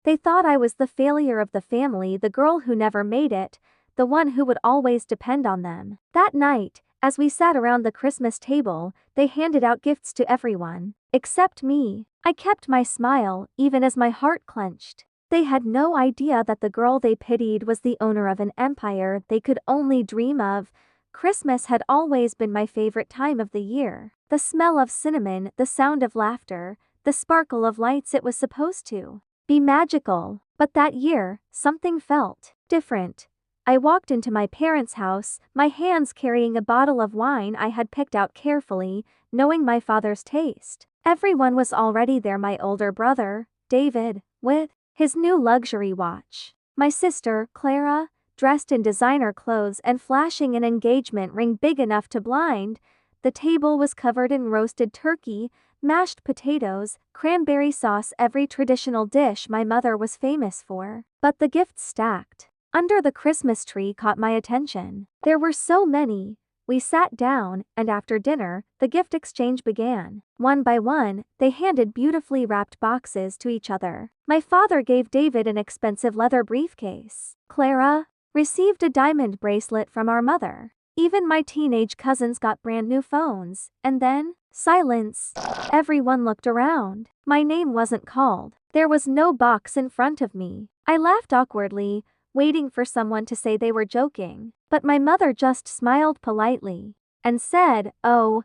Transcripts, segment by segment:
They thought I was the failure of the family, the girl who never made it, the one who would always depend on them. That night, as we sat around the Christmas table, they handed out gifts to everyone. Except me. I kept my smile, even as my heart clenched. They had no idea that the girl they pitied was the owner of an empire they could only dream of. Christmas had always been my favorite time of the year. The smell of cinnamon, the sound of laughter, the sparkle of lights, it was supposed to be magical. But that year, something felt different. I walked into my parents' house, my hands carrying a bottle of wine I had picked out carefully, knowing my father's taste. Everyone was already there: my older brother, David, with his new luxury watch; my sister, Clara, dressed in designer clothes and flashing an engagement ring big enough to blind. The table was covered in roasted turkey, mashed potatoes, cranberry sauce, every traditional dish my mother was famous for. But the gifts stacked under the Christmas tree caught my attention. There were so many. We sat down, and after dinner, the gift exchange began. One by one, they handed beautifully wrapped boxes to each other. My father gave David an expensive leather briefcase. Clara received a diamond bracelet from our mother. Even my teenage cousins got brand new phones. And then, silence. Everyone looked around. My name wasn't called. There was no box in front of me. I laughed awkwardly, waiting for someone to say they were joking. But my mother just smiled politely and said, "Oh,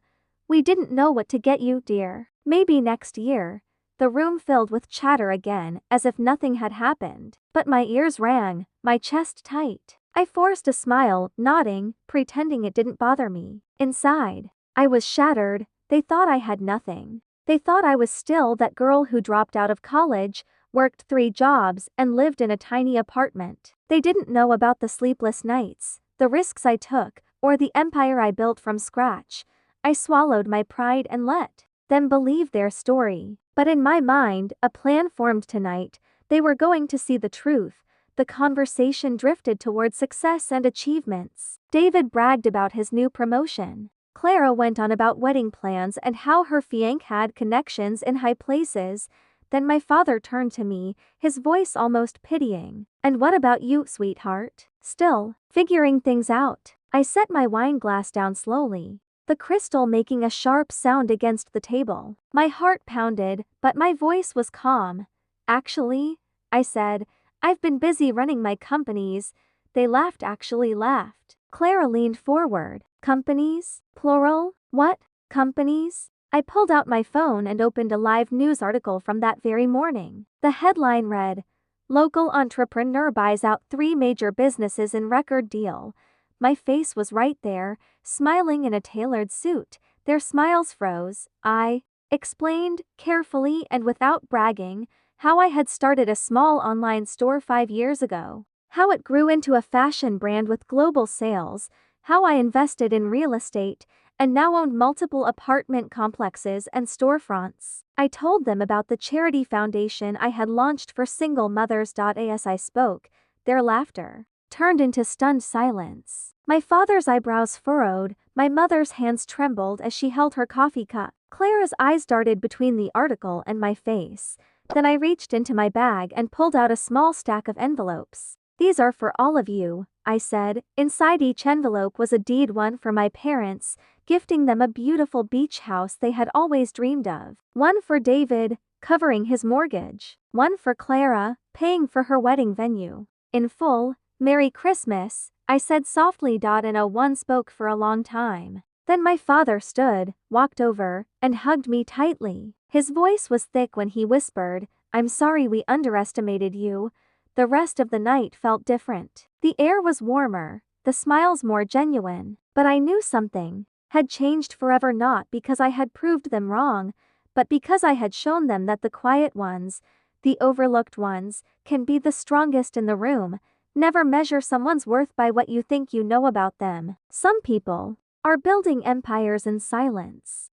we didn't know what to get you, dear. Maybe next year." The room filled with chatter again, as if nothing had happened. But my ears rang, my chest tight. I forced a smile, nodding, pretending it didn't bother me. Inside, I was shattered. They thought I had nothing. They thought I was still that girl who dropped out of college, worked 3 jobs, and lived in a tiny apartment. They didn't know about the sleepless nights, the risks I took, or the empire I built from scratch. I swallowed my pride and let them believe their story. But in my mind, a plan formed tonight. They were going to see the truth. The conversation drifted toward success and achievements. David bragged about his new promotion. Clara went on about wedding plans and how her fiancé had connections in high places. Then my father turned to me, his voice almost pitying. "And what about you, sweetheart? Still figuring things out?" I set my wine glass down slowly, the crystal making a sharp sound against the table. My heart pounded, but my voice was calm. "Actually," I said, "I've been busy running my companies." They laughed, actually laughed. Clara leaned forward. "Companies? Plural? What companies?" I pulled out my phone and opened a live news article from that very morning. The headline read, "Local entrepreneur buys out 3 major businesses in record deal." My face was right there, smiling in a tailored suit. Their smiles froze. I explained, carefully and without bragging, how I had started a small online store 5 years ago, how it grew into a fashion brand with global sales, how I invested in real estate, and now owned multiple apartment complexes and storefronts. I told them about the charity foundation I had launched for single mothers. As I spoke, their laughter turned into stunned silence. My father's eyebrows furrowed, my mother's hands trembled as she held her coffee cup. Clara's eyes darted between the article and my face. Then I reached into my bag and pulled out a small stack of envelopes. "These are for all of you," I said. Inside each envelope was a deed, one for my parents, gifting them a beautiful beach house they had always dreamed of; one for David, covering his mortgage; one for Clara, paying for her wedding venue in full. "Merry Christmas," I said softly. And no one spoke for a long time. Then my father stood, walked over, and hugged me tightly. His voice was thick when he whispered, "I'm sorry we underestimated you." The rest of the night felt different. The air was warmer, the smiles more genuine. But I knew something had changed forever, not because I had proved them wrong, but because I had shown them that the quiet ones, the overlooked ones, can be the strongest in the room. Never measure someone's worth by what you think you know about them. Some people are building empires in silence.